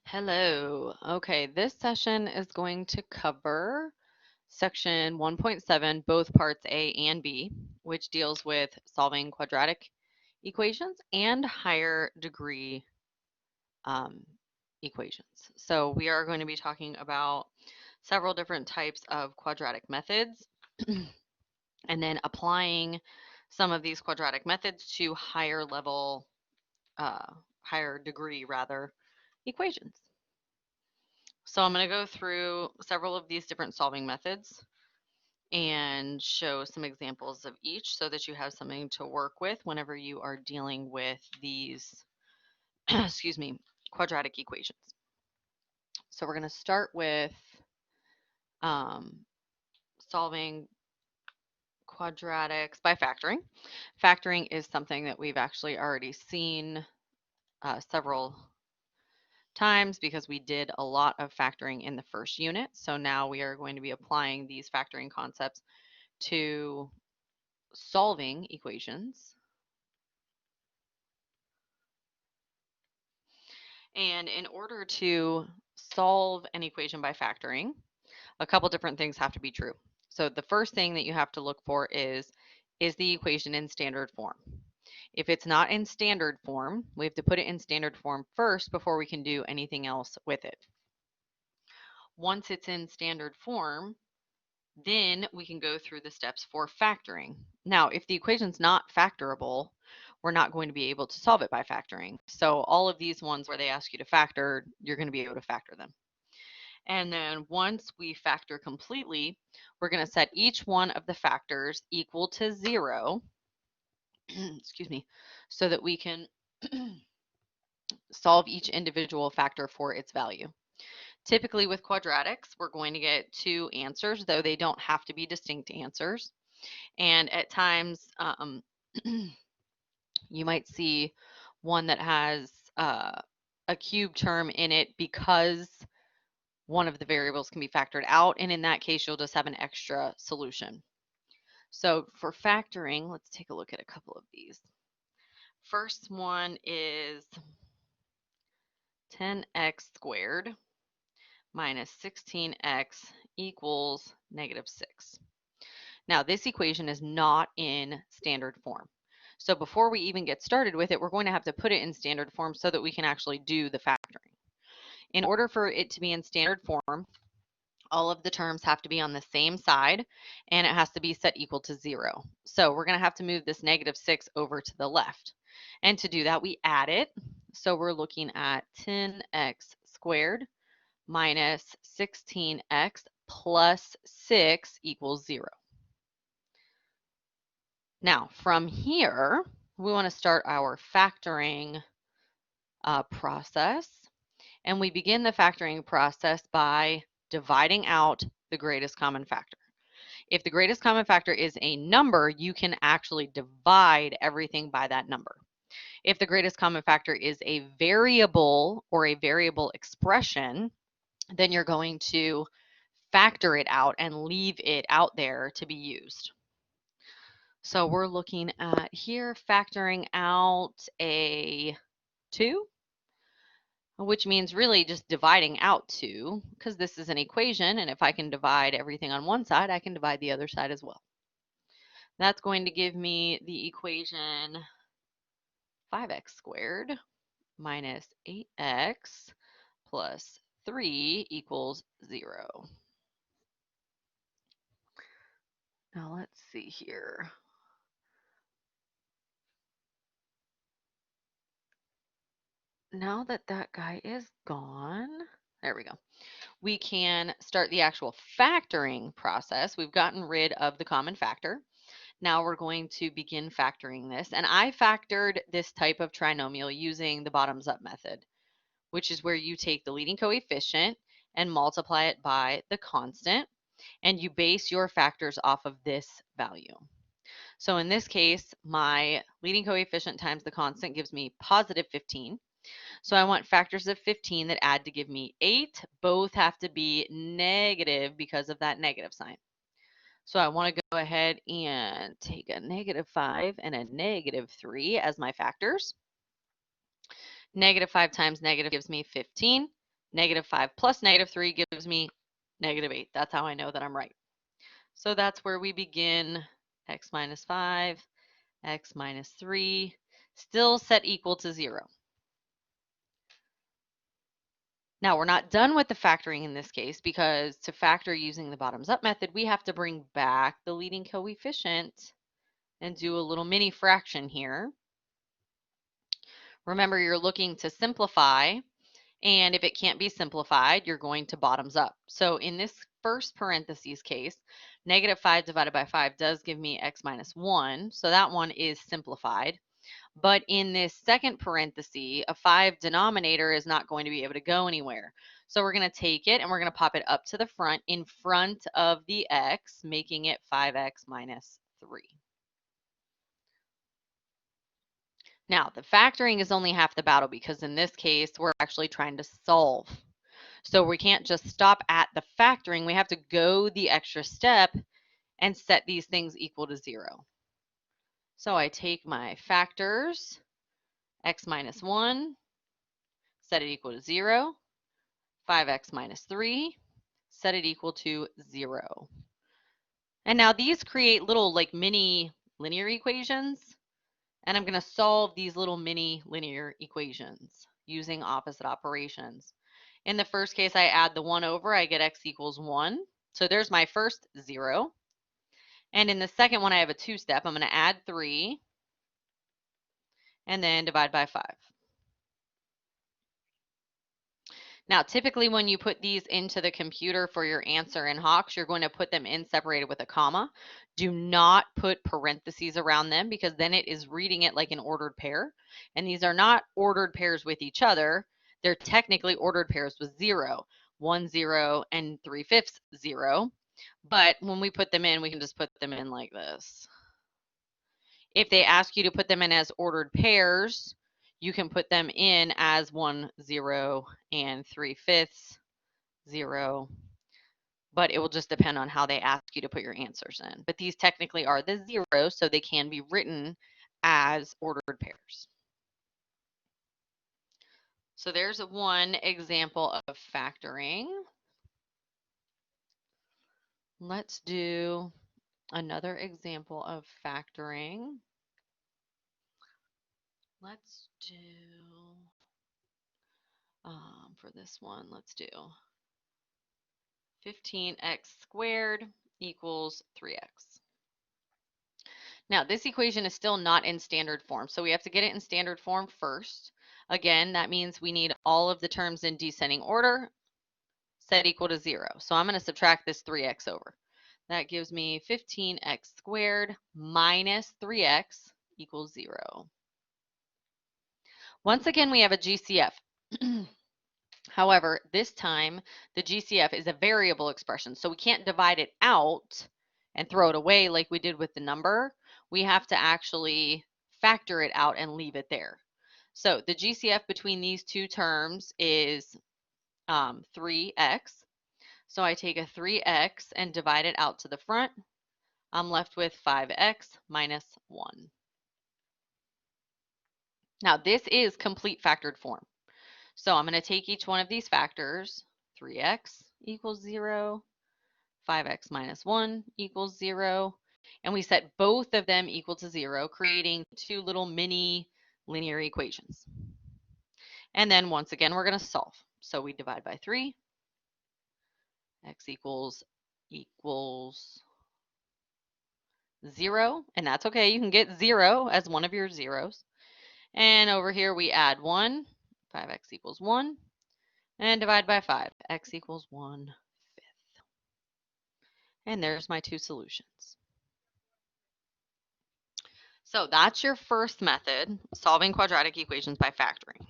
Hello. Okay, this session is going to cover section 1.7, both parts A and B, which deals with solving quadratic equations and higher degree equations. So we are going to be talking about several different types of quadratic methods and then applying some of these quadratic methods to higher level, higher degree rather, equations. So I'm going to go through several of these different solving methods and show some examples of each so that you have something to work with whenever you are dealing with these, excuse me, quadratic equations. So we're going to start with solving quadratics by factoring. Factoring is something that we've actually already seen several times because we did a lot of factoring in the first unit. So now we are going to be applying these factoring concepts to solving equations. And in order to solve an equation by factoring, a couple different things have to be true. So the first thing that you have to look for is the equation in standard form? If it's not in standard form, we have to put it in standard form first before we can do anything else with it. Once it's in standard form, then we can go through the steps for factoring. Now, if the equation's not factorable, we're not going to be able to solve it by factoring. So all of these ones where they ask you to factor, you're going to be able to factor them. And then once we factor completely, we're going to set each one of the factors equal to 0, excuse me, so that we can solve each individual factor for its value. Typically with quadratics, we're going to get two answers, though they don't have to be distinct answers. And at times, you might see one that has a cube term in it because one of the variables can be factored out. And in that case, you'll just have an extra solution. So for factoring, let's take a look at a couple of these. First one is 10x squared minus 16x equals -6. Now, this equation is not in standard form. So before we even get started with it, we're going to have to put it in standard form so that we can actually do the factoring. In order for it to be in standard form, all of the terms have to be on the same side, and it has to be set equal to 0. So we're going to have to move this -6 over to the left. And to do that, we add it. So we're looking at 10x squared minus 16x plus 6 equals 0. Now, from here, we want to start our factoring process. And we begin the factoring process by dividing out the greatest common factor. If the greatest common factor is a number, you can actually divide everything by that number. If the greatest common factor is a variable or a variable expression, then you're going to factor it out and leave it out there to be used. So we're looking at here factoring out a 2, which means really just dividing out 2, because this is an equation, and if I can divide everything on one side, I can divide the other side as well. That's going to give me the equation 5x squared minus 8x plus 3 equals 0. Now let's see here. Now that that guy is gone, there we go. We can start the actual factoring process. We've gotten rid of the common factor. Now we're going to begin factoring this. And I factored this type of trinomial using the bottoms up method, which is where you take the leading coefficient and multiply it by the constant, and you base your factors off of this value. So in this case, my leading coefficient times the constant gives me positive 15. So I want factors of 15 that add to give me 8. Both have to be negative because of that negative sign. So I want to go ahead and take a -5 and a -3 as my factors. -5 times negative gives me 15. -5 plus -3 gives me -8. That's how I know that I'm right. So that's where we begin. X minus 5, x minus 3, still set equal to 0. Now we're not done with the factoring in this case, because to factor using the bottoms up method, we have to bring back the leading coefficient and do a little mini fraction here. Remember, you're looking to simplify, and if it can't be simplified, you're going to bottoms up. So in this first parentheses case, -5 divided by 5 does give me x minus 1, so that one is simplified. But in this second parenthesis, a 5 denominator is not going to be able to go anywhere. So we're going to take it and we're going to pop it up to the front in front of the x, making it 5x minus 3. Now, the factoring is only half the battle, because in this case, we're actually trying to solve. So we can't just stop at the factoring. We have to go the extra step and set these things equal to 0. So I take my factors, x minus 1, set it equal to 0, 5x minus 3, set it equal to 0. And now these create little like mini linear equations, and I'm going to solve these little mini linear equations using opposite operations. In the first case, I add the 1 over, I get x equals 1. So there's my first 0. And in the second one, I have a two-step. I'm going to add 3 and then divide by 5. Now, typically when you put these into the computer for your answer in HOX, you're going to put them in separated with a comma. Do not put parentheses around them, because then it is reading it like an ordered pair. And these are not ordered pairs with each other. They're technically ordered pairs with 0, 1, 0, and 3/5 0. But when we put them in, we can just put them in like this. If they ask you to put them in as ordered pairs, you can put them in as 1, 0, and 3/5 0, but it will just depend on how they ask you to put your answers in. But these technically are the zeros, so they can be written as ordered pairs. So there's one example of factoring. Let's do another example of factoring. Let's do, for this one, let's do 15x squared equals 3x. Now, this equation is still not in standard form, so we have to get it in standard form first. Again, that means we need all of the terms in descending order set equal to 0. So I'm going to subtract this 3x over. That gives me 15x squared minus 3x equals 0. Once again, we have a GCF. However, this time the GCF is a variable expression, so we can't divide it out and throw it away like we did with the number. We have to actually factor it out and leave it there. So the GCF between these two terms is 3x. So I take a 3x and divide it out to the front. I'm left with 5x minus 1. Now this is complete factored form. So I'm going to take each one of these factors, 3x equals 0, 5x minus 1 equals 0, and we set both of them equal to 0, creating two little mini linear equations. And then once again, we're going to solve. So we divide by 3, x equals 0, and that's okay. You can get 0 as one of your zeros. And over here we add 1, 5x equals 1, and divide by 5, x equals 1/5. And there's my two solutions. So that's your first method, solving quadratic equations by factoring.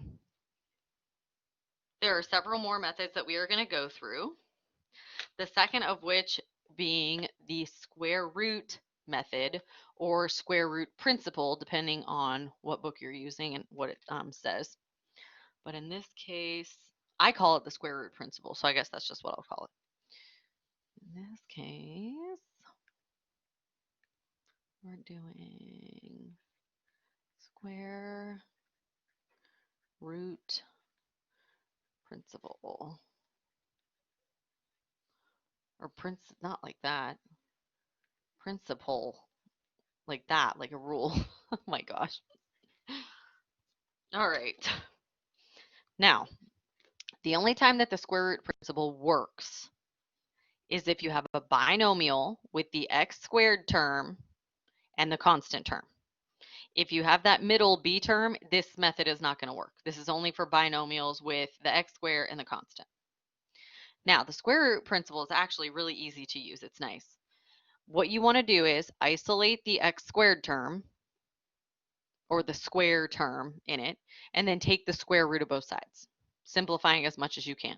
There are several more methods that we are going to go through. The second of which being the square root method or square root principle, depending on what book you're using and what it says. But in this case, I call it the square root principle, so I guess that's just what I'll call it. In this case, we're doing square root principle. Or not like that. Principle. Like that, like a rule. Oh my gosh. All right. Now, the only time that the square root principle works is if you have a binomial with the x squared term and the constant term. If you have that middle b term, this method is not going to work. This is only for binomials with the x squared and the constant. Now, the square root principle is actually really easy to use. It's nice. What you want to do is isolate the x squared term, or the square term in it, and then take the square root of both sides, simplifying as much as you can.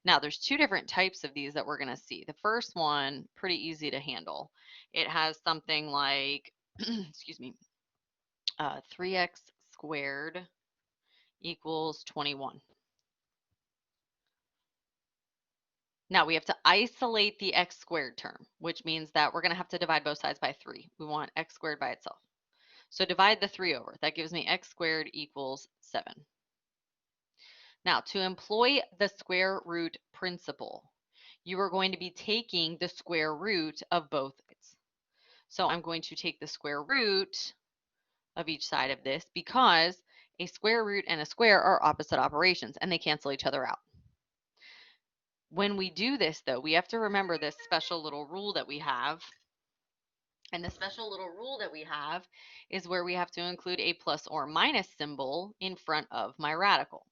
Now, there's two different types of these that we're going to see. The first one, pretty easy to handle. It has something like, excuse me, 3x squared equals 21. Now, we have to isolate the x squared term, which means that we're going to have to divide both sides by 3. We want x squared by itself. So divide the 3 over. That gives me x squared equals 7. Now, to employ the square root principle, you are going to be taking the square root of both sides. So I'm going to take the square root of each side of this because a square root and a square are opposite operations and they cancel each other out. When we do this, though, we have to remember this special little rule that we have. And the special little rule that we have is where we have to include a plus or minus symbol in front of my radical.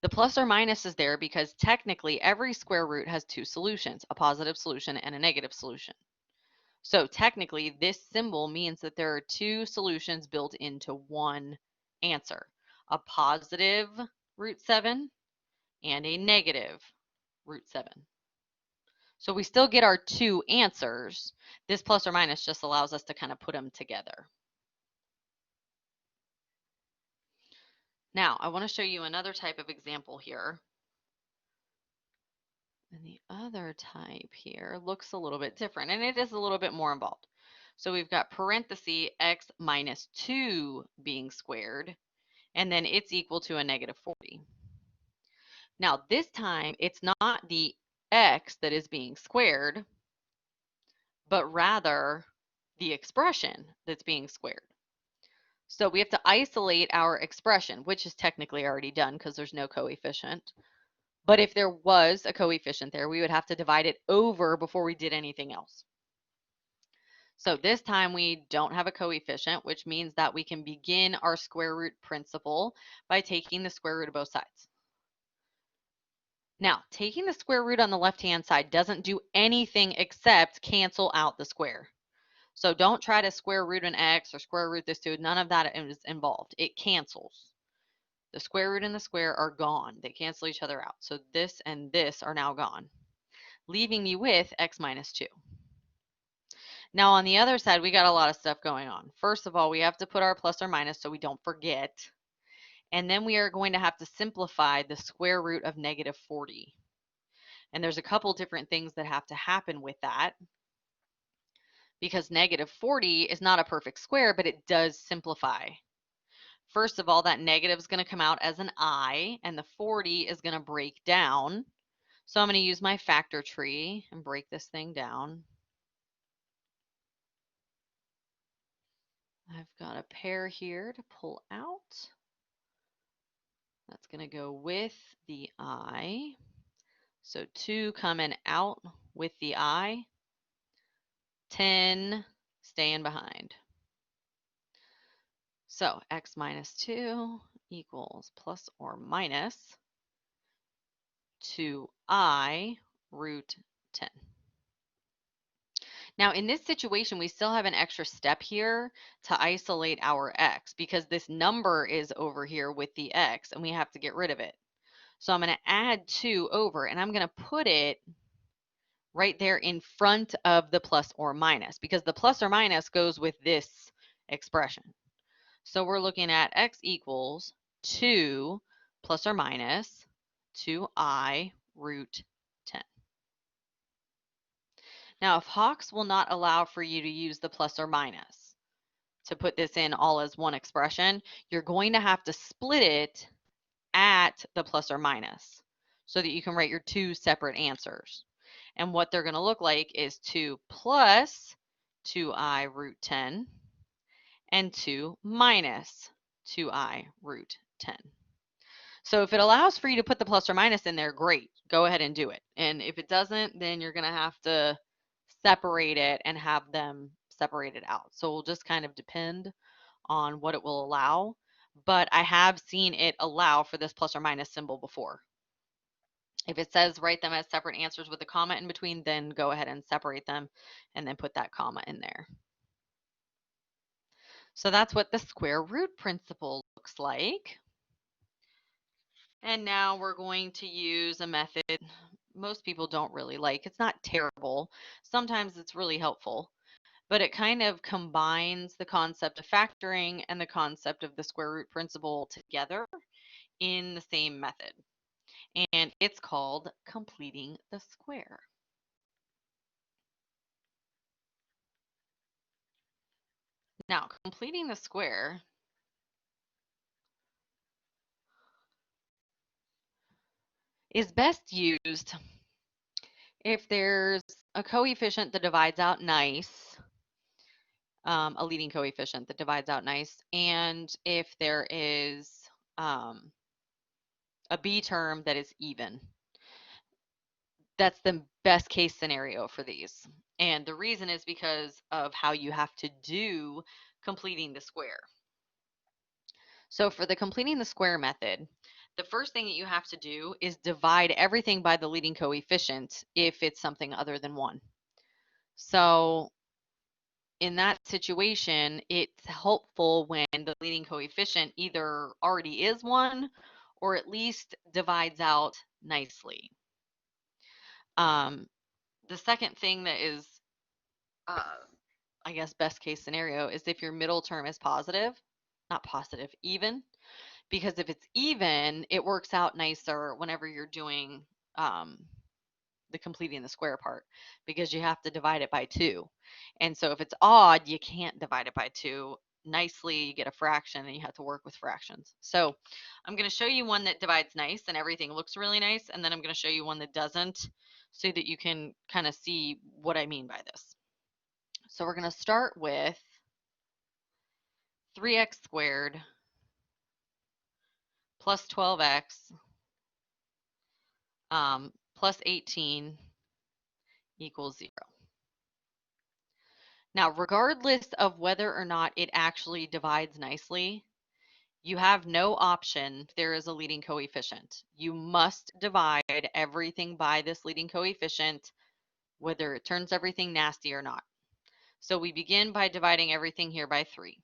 The plus or minus is there because technically every square root has two solutions, a positive solution and a negative solution. So technically this symbol means that there are two solutions built into one answer, a positive root 7 and a negative root 7. So we still get our two answers. This plus or minus just allows us to kind of put them together. Now, I want to show you another type of example here. And the other type here looks a little bit different, and it is a little bit more involved. So we've got parenthesis x minus 2 being squared, and then it's equal to a negative 40. Now, this time, it's not the x that is being squared, but rather the expression that's being squared. So we have to isolate our expression, which is technically already done because there's no coefficient. But if there was a coefficient there, we would have to divide it over before we did anything else. So this time we don't have a coefficient, which means that we can begin our square root principle by taking the square root of both sides. Now, taking the square root on the left-hand side doesn't do anything except cancel out the square. So don't try to square root an x or square root this 2. None of that is involved. It cancels. The square root and the square are gone. They cancel each other out. So this and this are now gone, leaving me with x minus 2. Now on the other side, we got a lot of stuff going on. First of all, we have to put our plus or minus so we don't forget. And then we are going to have to simplify the square root of negative 40. And there's a couple different things that have to happen with that, because negative 40 is not a perfect square, but it does simplify. First of all, that negative is going to come out as an I, and the 40 is going to break down. So I'm going to use my factor tree and break this thing down. I've got a pair here to pull out. That's going to go with the I. So 2 coming out with the I. 10 staying behind. So x minus 2 equals plus or minus 2I root 10. Now in this situation, we still have an extra step here to isolate our x because this number is over here with the x and we have to get rid of it. So I'm going to add 2 over and I'm going to put it right there in front of the plus or minus because the plus or minus goes with this expression. So we're looking at x equals 2 plus or minus 2I root 10. Now, if Hawks will not allow for you to use the plus or minus to put this in all as one expression, you're going to have to split it at the plus or minus so that you can write your two separate answers. And what they're going to look like is 2 plus 2i root 10 and 2 minus 2i root 10. So if it allows for you to put the plus or minus in there, great, go ahead and do it. And if it doesn't, then you're going to have to separate it and have them separated out. So it'll just kind of depend on what it will allow. But I have seen it allow for this plus or minus symbol before. If it says write them as separate answers with a comma in between, then go ahead and separate them and then put that comma in there. So that's what the square root principle looks like. And now we're going to use a method most people don't really like. It's not terrible. Sometimes it's really helpful, but it kind of combines the concept of factoring and the concept of the square root principle together in the same method. And it's called completing the square. Now, completing the square is best used if there's a coefficient that divides out nice, a leading coefficient that divides out nice, and if there is a B term that is even. That's the best case scenario for these. And the reason is because of how you have to do completing the square. So for the completing the square method, the first thing that you have to do is divide everything by the leading coefficient if it's something other than 1. So in that situation, it's helpful when the leading coefficient either already is 1 or at least divides out nicely. The second thing that is, I guess, best case scenario is if your middle term is positive, not positive, even, because if it's even, it works out nicer whenever you're doing the completing the square part, because you have to divide it by 2. And so if it's odd, you can't divide it by 2 nicely. You get a fraction and you have to work with fractions. So I'm going to show you one that divides nice and everything looks really nice, and then I'm going to show you one that doesn't so that you can kind of see what I mean by this. So we're going to start with 3x squared plus 12x plus 18 equals 0. Now, regardless of whether or not it actually divides nicely, you have no option. There is a leading coefficient. You must divide everything by this leading coefficient, whether it turns everything nasty or not. So we begin by dividing everything here by 3.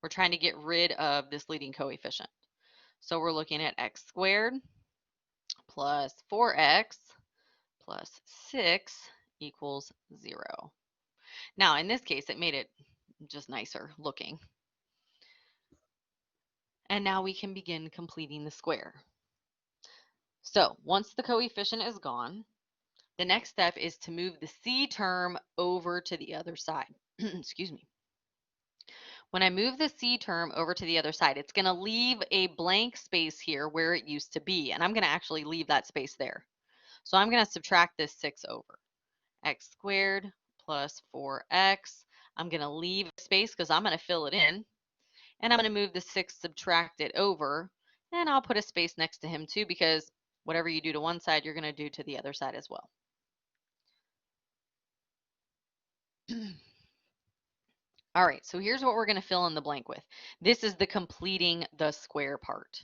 We're trying to get rid of this leading coefficient. So we're looking at x squared plus 4x plus 6 equals 0. Now, in this case, it made it just nicer looking. And now we can begin completing the square. So once the coefficient is gone, the next step is to move the c term over to the other side. Excuse me. When I move the c term over to the other side, it's going to leave a blank space here where it used to be, and I'm going to actually leave that space there. So I'm going to subtract this 6 over. X squared plus 4x. I'm going to leave a space because I'm going to fill it in, and I'm going to move the 6 subtracted over, and I'll put a space next to him too, because whatever you do to one side, you're going to do to the other side as well. All right, so here's what we're going to fill in the blank with. This is the completing the square part.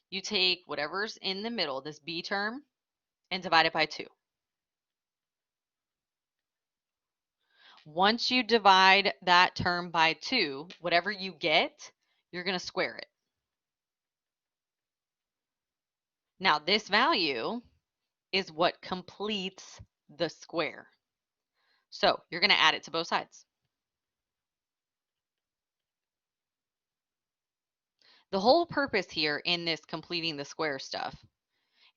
You take whatever's in the middle, this b term, and divide it by 2. Once you divide that term by 2, whatever you get, you're going to square it. Now, this value is what completes the square. So you're going to add it to both sides. The whole purpose here in this completing the square stuff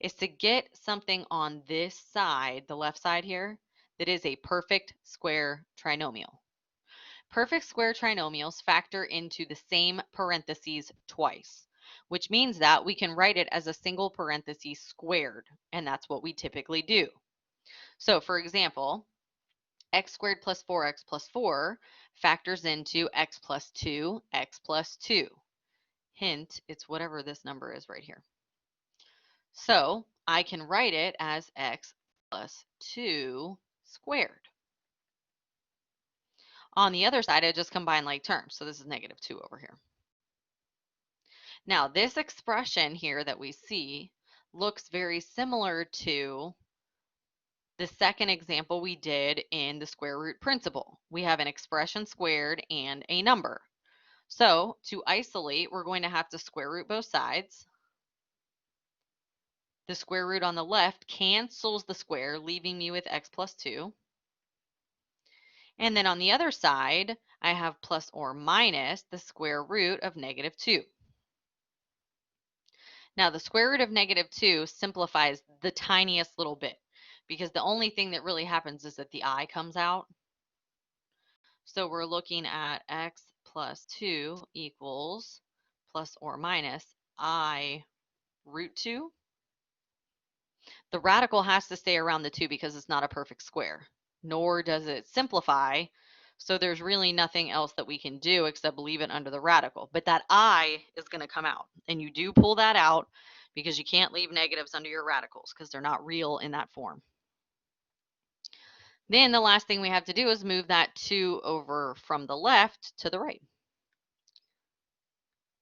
is to get something on this side, the left side here, that is a perfect square trinomial. Perfect square trinomials factor into the same parentheses twice. which means that we can write it as a single parenthesis squared, and that's what we typically do. So for example, x squared plus 4x plus 4 factors into x plus 2, x plus 2. Hint, it's whatever this number is right here. So I can write it as x plus 2 squared. On the other side, I just combine like terms. So this is negative 2 over here. Now, this expression here that we see looks very similar to the second example we did in the square root principle. We have an expression squared and a number. So to isolate, we're going to have to square root both sides. The square root on the left cancels the square, leaving me with x plus 2. And then on the other side, I have plus or minus the square root of negative 2. Now, the square root of negative 2 simplifies the tiniest little bit because the only thing that really happens is that the I comes out. So we're looking at x plus 2 equals plus or minus I root 2. The radical has to stay around the 2 because it's not a perfect square, nor does it simplify. So there's really nothing else that we can do except leave it under the radical. But that I is going to come out, and you do pull that out because you can't leave negatives under your radicals because they're not real in that form. Then the last thing we have to do is move that 2 over from the left to the right.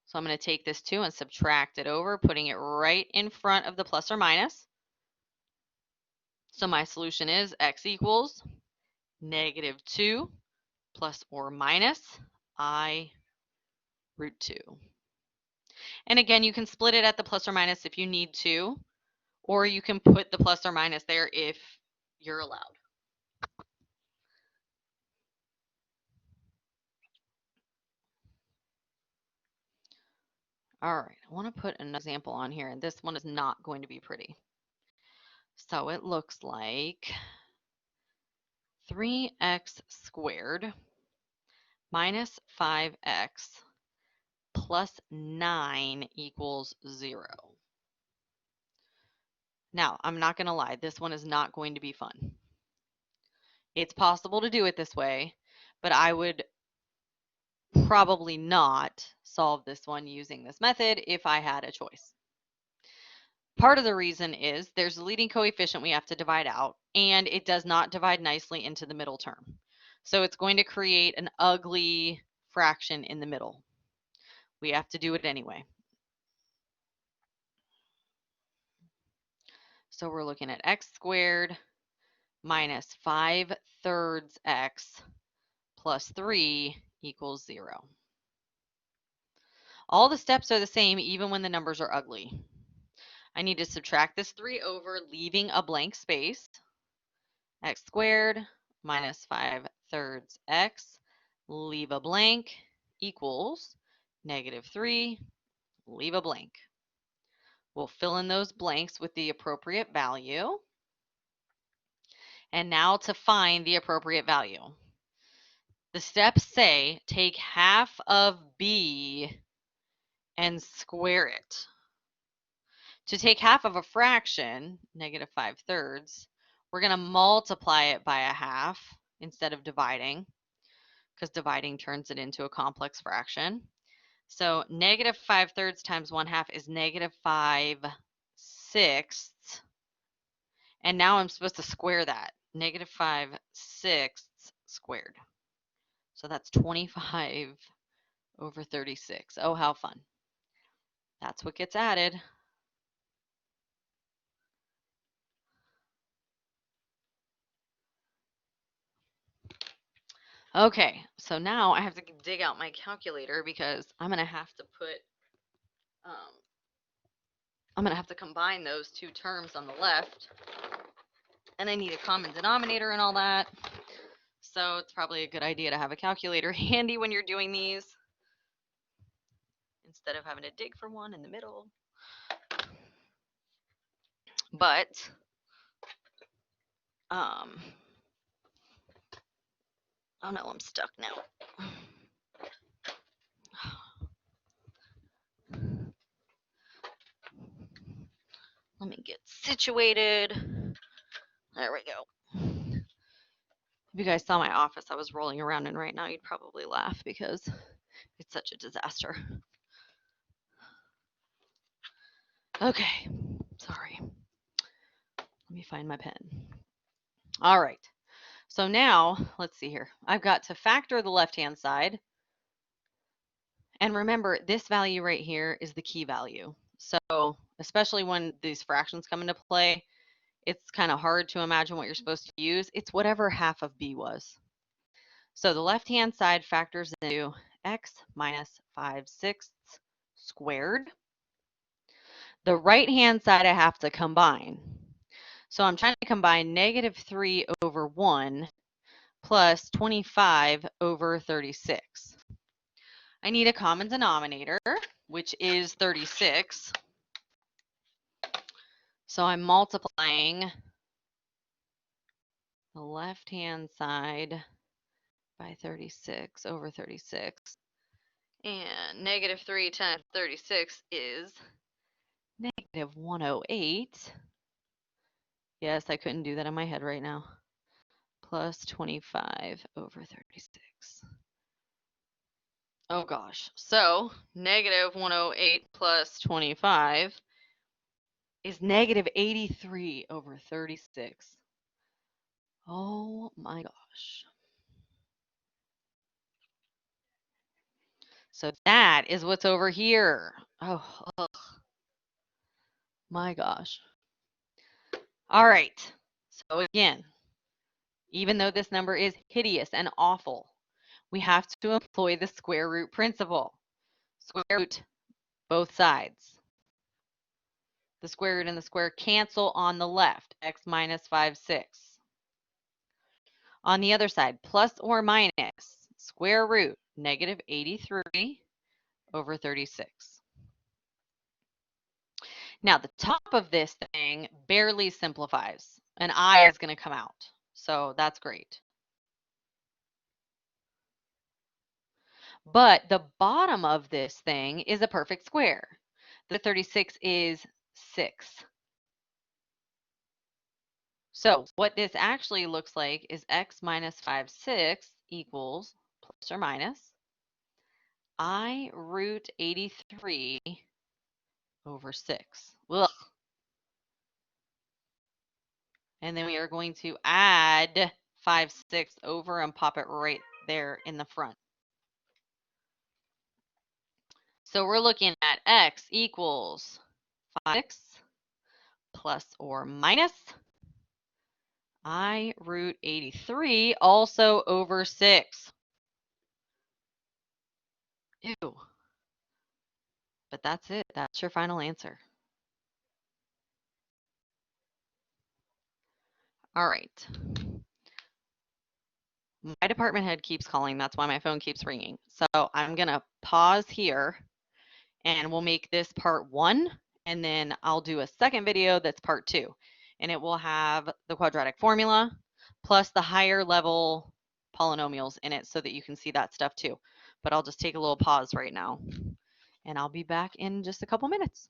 So I'm going to take this 2 and subtract it over, putting it right in front of the plus or minus. So my solution is x equals negative 2 plus or minus I root 2. And again, you can split it at the plus or minus if you need to, or you can put the plus or minus there if you're allowed. All right, I want to put an example on here, and this one is not going to be pretty. So it looks like 3x squared minus 5x plus 9 equals 0. Now, I'm not going to lie, this one is not going to be fun. It's possible to do it this way, but I would probably not solve this one using this method if I had a choice. Part of the reason is there's a leading coefficient we have to divide out, and it does not divide nicely into the middle term. So it's going to create an ugly fraction in the middle. We have to do it anyway. So we're looking at x squared minus 5/3 x plus 3 equals 0. All the steps are the same even when the numbers are ugly. I need to subtract this 3 over, leaving a blank space. X squared minus 5/3 x, leave a blank, equals negative 3, leave a blank. We'll fill in those blanks with the appropriate value. And now to find the appropriate value. The steps say take half of b and square it. To take half of a fraction, negative 5/3, we're going to multiply it by a half instead of dividing, because dividing turns it into a complex fraction. So negative 5/3 times 1/2 is negative 5/6. And now I'm supposed to square that. Negative 5/6 squared. So that's 25 over 36. Oh, how fun. That's what gets added. Okay, so now I have to dig out my calculator because I'm going to have to combine those two terms on the left. And I need a common denominator and all that. So it's probably a good idea to have a calculator handy when you're doing these, instead of having to dig for one in the middle. But oh no, I'm stuck now. Let me get situated. There we go. If you guys saw my office I was rolling around in right now, you'd probably laugh because it's such a disaster. Okay, sorry. Let me find my pen. All right. So now, let's see here. I've got to factor the left-hand side. And remember, this value right here is the key value. So especially when these fractions come into play, it's kind of hard to imagine what you're supposed to use. It's whatever half of b was. So the left-hand side factors into x minus 5/6 squared. The right-hand side I have to combine. So I'm trying to combine -3/1 plus 25/36. I need a common denominator, which is 36. So I'm multiplying the left-hand side by 36/36. And -3 times 36 is -108. Yes, I couldn't do that in my head right now. Plus 25/36. Oh gosh. So -108 plus 25 is -83/36. Oh my gosh. So that is what's over here. Oh, ugh. My gosh. All right. So again, even though this number is hideous and awful, we have to employ the square root principle. Square root both sides. The square root and the square cancel on the left, x minus 5/6. On the other side, plus or minus square root -83/36. Now, the top of this thing barely simplifies. An I is going to come out. So that's great. But the bottom of this thing is a perfect square. The 36 is 6. So what this actually looks like is x minus 5/6 equals plus or minus I root 83/6. Ugh. And then we are going to add 5/6 over and pop it right there in the front. So we're looking at x equals 5/6 plus or minus I root 83 also over 6. Ew. But that's it. That's your final answer. All right. My department head keeps calling. That's why my phone keeps ringing. So I'm going to pause here and we'll make this part 1. And then I'll do a second video that's part 2. And it will have the quadratic formula plus the higher level polynomials in it so that you can see that stuff too. But I'll just take a little pause right now. And I'll be back in just a couple minutes.